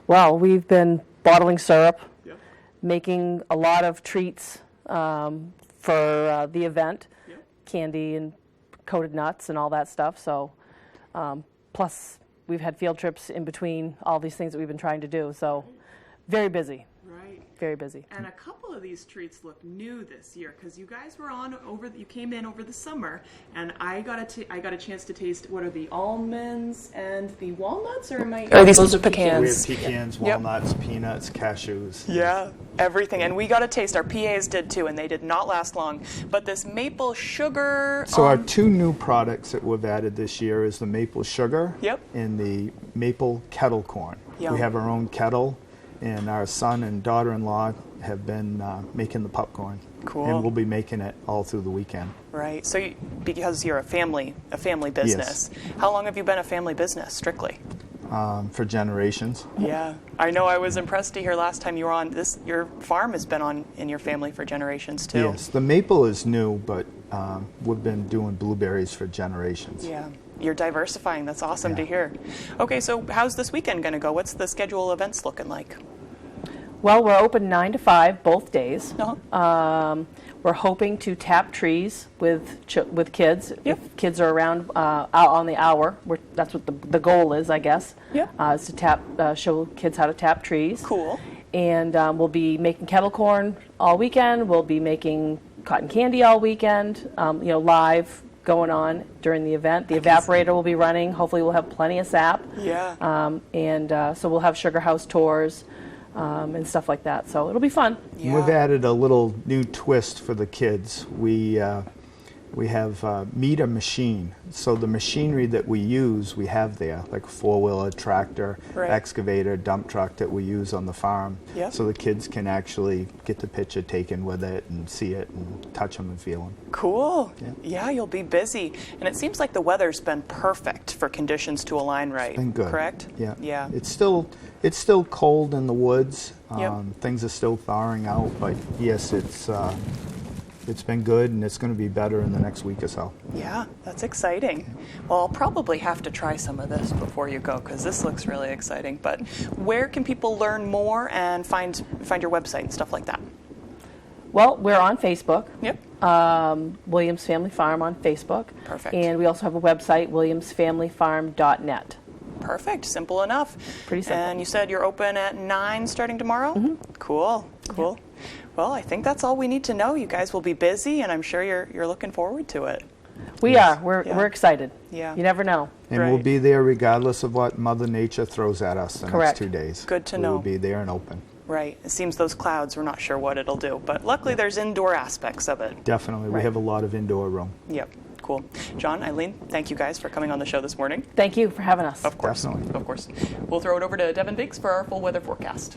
Well, we've been bottling syrup, Yep. making a lot of treats for the event, Yep. candy and coated nuts and all that stuff. So, plus we've had field trips in between all these things that we've been trying to do. So, very busy. Right. Very busy. And a couple of these treats look new this year because you guys were you came in over the summer, and I got a chance to taste, what are the almonds and the walnuts, or am I? Or these are pecans. We have pecans, walnuts, peanuts, cashews. Yeah, everything. And we got a taste. Our PAs did too, and they did not last long. But this maple sugar. So our 2 new products that we've added this year is the maple sugar and the maple kettle corn. Yum. We have our own kettle, and our son and daughter-in-law have been making the popcorn. Cool. And we'll be making it all through the weekend. Right. So because you're a family business, how long have you been a family business, strictly? For generations. Yeah. I know I was impressed to hear last time you were on this, your farm has been on in your family for generations too. Yes, the maple is new, but we've been doing blueberries for generations. Yeah. You're diversifying. That's awesome to hear. Okay, so how's this weekend going to go? What's the schedule of events looking like? Well, we're open 9 to 5 both days. We're hoping to tap trees with kids. If kids are around out on the hour, that's what the goal is, I guess. Is to show kids how to tap trees. Cool. And we'll be making kettle corn all weekend. We'll be making cotton candy all weekend. Live going on during the event. The evaporator will be running. Hopefully, we'll have plenty of sap. So we'll have sugar house tours. And stuff like that. So it'll be fun. We've added a little new twist for the kids. We have Meet a Machine. So the machinery that we use, we have there, like a four-wheeler, tractor, excavator, dump truck that we use on the farm. So the kids can actually get the picture taken with it and see it and touch them and feel them. Cool. Yeah, you'll be busy. And it seems like the weather's been perfect for conditions to align right. It's been good. Correct? Yeah. It's still cold in the woods. Things are still thawing out, but yes, it's been good, and it's going to be better in the next week or so. Yeah, that's exciting. Well, I'll probably have to try some of this before you go, because this looks really exciting. But where can people learn more and find your website and stuff like that? Well, we're on Facebook. Williams Family Farm on Facebook. Perfect. And we also have a website, williamsfamilyfarm.net. Perfect. Simple enough. Pretty simple. And you said you're open at 9 starting tomorrow? Cool. Well, I think that's all we need to know. You guys will be busy, and I'm sure you're looking forward to it. We are. We're excited. Yeah. You never know. And we'll be there regardless of what Mother Nature throws at us the Correct. next 2 days. Good to know. We'll be there and open. Right. It seems those clouds, we're not sure what it'll do, but luckily there's indoor aspects of it. Definitely. We have a lot of indoor room. Yep. Cool. John, Eileen, thank you guys for coming on the show this morning. Thank you for having us. Of course. Definitely. Of course. We'll throw it over to Devin Biggs for our full weather forecast.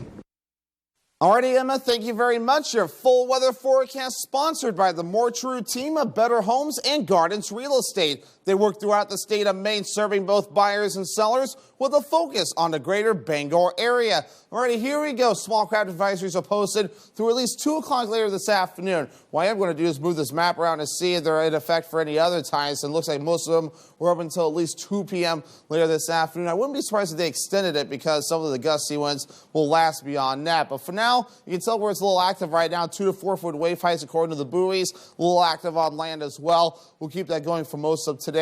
Alrighty, Emma, thank you very much. Your full weather forecast sponsored by the More True team of Better Homes and Gardens Real Estate. They work throughout the state of Maine, serving both buyers and sellers with a focus on the greater Bangor area. Alrighty, here we go. Small craft advisories are posted through at least 2 o'clock later this afternoon. What I'm going to do is move this map around to see if they're in effect for any other times. And it looks like most of them were up until at least 2 p.m. later this afternoon. I wouldn't be surprised if they extended it because some of the gusty winds will last beyond that. But for now, you can tell where it's a little active right now. 2 to 4 foot wave heights according to the buoys. A little active on land as well. We'll keep that going for most of today.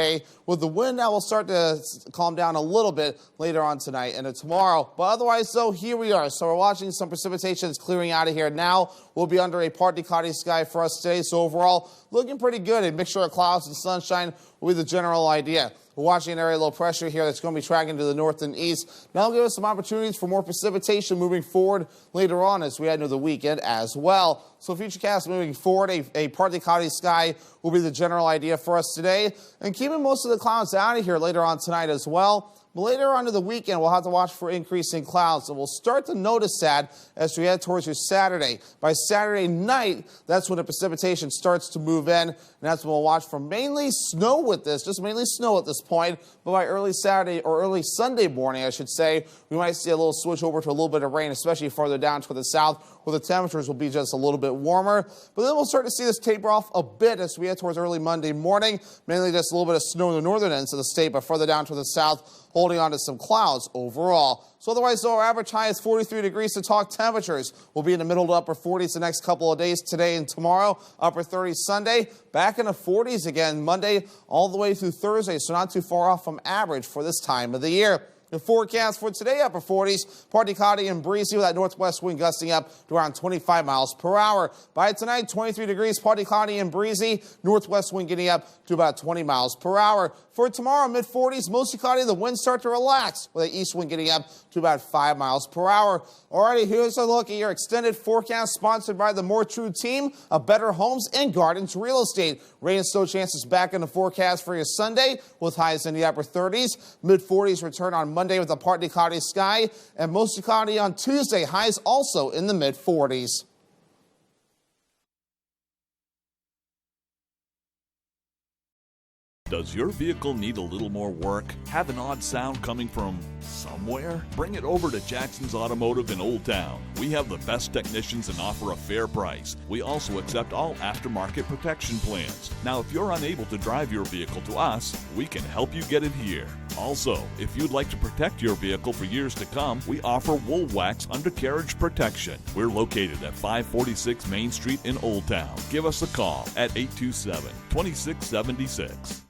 With the wind, that will start to calm down a little bit later on tonight and tomorrow. But otherwise, though, here we are. So we're watching some precipitation is clearing out of here now. We'll be under a partly cloudy sky for us today. So overall, looking pretty good. A mixture of clouds and sunshine will be the general idea. We're watching an area of low pressure here that's going to be tracking to the north and east. That'll give us some opportunities for more precipitation moving forward later on as we head into the weekend as well. So futurecast moving forward, a partly cloudy sky will be the general idea for us today. And keeping most of the clouds out of here later on tonight as well. But later on in the weekend, we'll have to watch for increasing clouds. And we'll start to notice that as we head towards your Saturday. By Saturday night, that's when the precipitation starts to move in. And that's when we'll watch for mainly snow with this, just mainly snow at this point. But by early Saturday or early Sunday morning, I should say, we might see a little switch over to a little bit of rain, especially farther down toward the south, where the temperatures will be just a little bit warmer. But then we'll start to see this taper off a bit as we head towards early Monday morning. Mainly just a little bit of snow in the northern ends of the state, but further down to the south, holding on to some clouds overall. So otherwise, though, our average high is 43 degrees to talk temperatures. We'll be in the middle to upper 40s the next couple of days, today and tomorrow. Upper 30s Sunday, back in the 40s again Monday all the way through Thursday, so not too far off from average for this time of the year. The forecast for today, upper 40s, partly cloudy and breezy with that northwest wind gusting up to around 25 miles per hour. By tonight, 23 degrees, partly cloudy and breezy, northwest wind getting up to about 20 miles per hour. For tomorrow, mid-40s, mostly cloudy, the winds start to relax with the east wind getting up to about 5 miles per hour. Alrighty, here's a look at your extended forecast sponsored by the More True team of Better Homes and Gardens Real Estate. Rain and snow chances back in the forecast for your Sunday with highs in the upper 30s. Mid-40s return on Monday with a partly cloudy sky, and mostly cloudy on Tuesday. Highs also in the mid-40s. Does your vehicle need a little more work? Have an odd sound coming from somewhere? Bring it over to Jackson's Automotive in Old Town. We have the best technicians and offer a fair price. We also accept all aftermarket protection plans. Now, if you're unable to drive your vehicle to us, we can help you get it here. Also, if you'd like to protect your vehicle for years to come, we offer Wool Wax undercarriage protection. We're located at 546 Main Street in Old Town. Give us a call at 827-2676.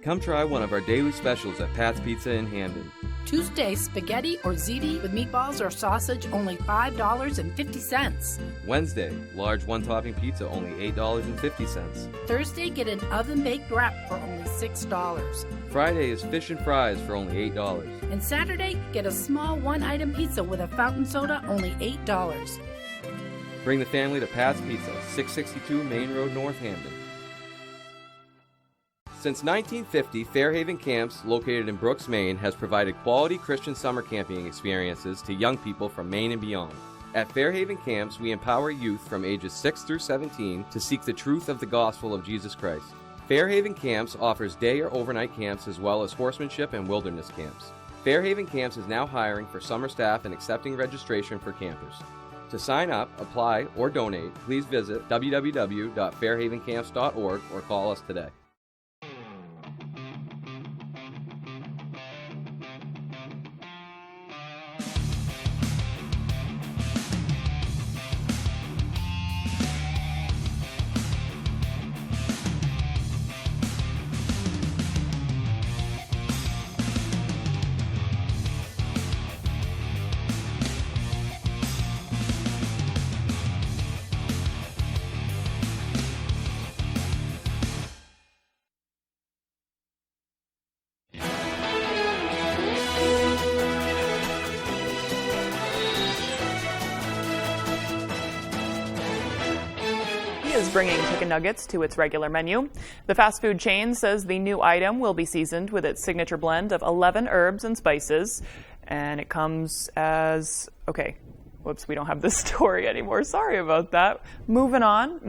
Come try one of our daily specials at Pat's Pizza in Hamden. Tuesday, spaghetti or ziti with meatballs or sausage, only $5.50. Wednesday, large one-topping pizza, only $8.50. Thursday, get an oven-baked wrap for only $6. Friday is fish and fries for only $8. And Saturday, get a small one-item pizza with a fountain soda, only $8. Bring the family to Pat's Pizza, 662 Main Road, North Hamden. Since 1950, Fairhaven Camps, located in Brooks, Maine, has provided quality Christian summer camping experiences to young people from Maine and beyond. At Fairhaven Camps, we empower youth from ages 6 through 17 to seek the truth of the gospel of Jesus Christ. Fairhaven Camps offers day or overnight camps as well as horsemanship and wilderness camps. Fairhaven Camps is now hiring for summer staff and accepting registration for campers. To sign up, apply, or donate, please visit www.fairhavencamps.org or call us today. Is bringing chicken nuggets to its regular menu. The fast food chain says the new item will be seasoned with its signature blend of 11 herbs and spices, and it comes as, okay, whoops, we don't have this story anymore. Sorry about that. Moving on,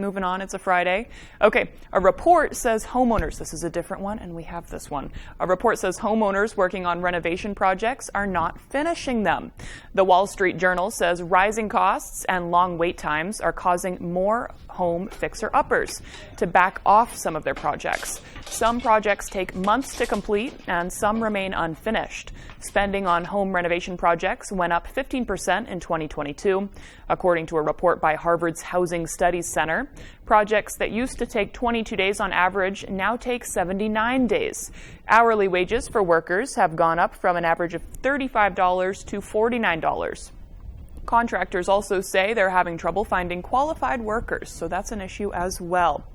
it's a Friday. Okay, a report says homeowners, this is a different one, and we have this one. A report says homeowners working on renovation projects are not finishing them. The Wall Street Journal says rising costs and long wait times are causing more home fixer-uppers to back off some of their projects. Some projects take months to complete, and some remain unfinished. Spending on home renovation projects went up 15% in 2022, according to a report by Harvard's Housing Studies Center. Projects that used to take 22 days on average now take 79 days. Hourly wages for workers have gone up from an average of $35 to $49. Contractors also say they're having trouble finding qualified workers, so that's an issue as well.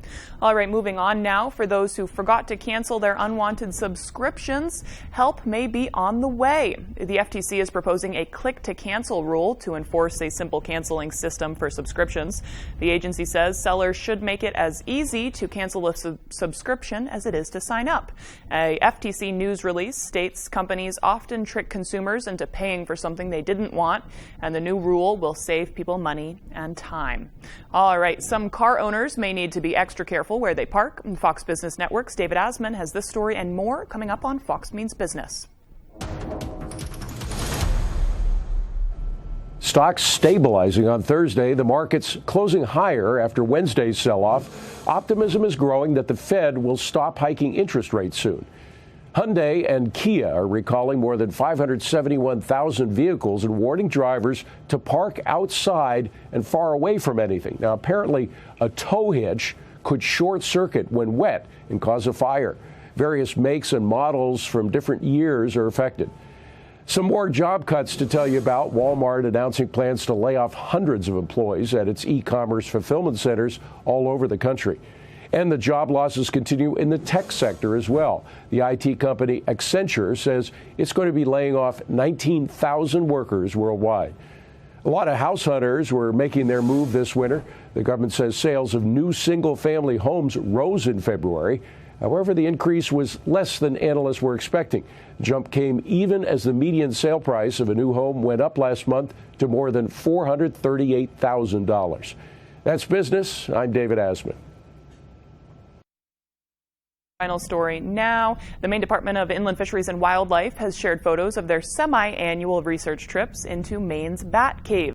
All right, moving on now. For those who forgot to cancel their unwanted subscriptions, help may be on the way. The FTC is proposing a click-to-cancel rule to enforce a simple canceling system for subscriptions. The agency says sellers should make it as easy to cancel a subscription as it is to sign up. A FTC news release states companies often trick consumers into paying for something they didn't want, and the new rule will save people money and time. All right, some car owners may need to be extra careful where they park. Fox Business Network's David Asman has this story and more coming up on Fox Means Business. Stocks stabilizing on Thursday. The market's closing higher after Wednesday's sell-off. Optimism is growing that the Fed will stop hiking interest rates soon. Hyundai and Kia are recalling more than 571,000 vehicles and warning drivers to park outside and far away from anything. Now, apparently, a tow hitch could short circuit when wet and cause a fire. Various makes and models from different years are affected. Some more job cuts to tell you about. Walmart announcing plans to lay off hundreds of employees at its e-commerce fulfillment centers all over the country. And the job losses continue in the tech sector as well. The IT company Accenture says it's going to be laying off 19,000 workers worldwide. A lot of house hunters were making their move this winter. The government says sales of new single-family homes rose in February. However, the increase was less than analysts were expecting. The jump came even as the median sale price of a new home went up last month to more than $438,000. That's business. I'm David Asman. Final story now. The Maine Department of Inland Fisheries and Wildlife has shared photos of their semi-annual research trips into Maine's bat cave.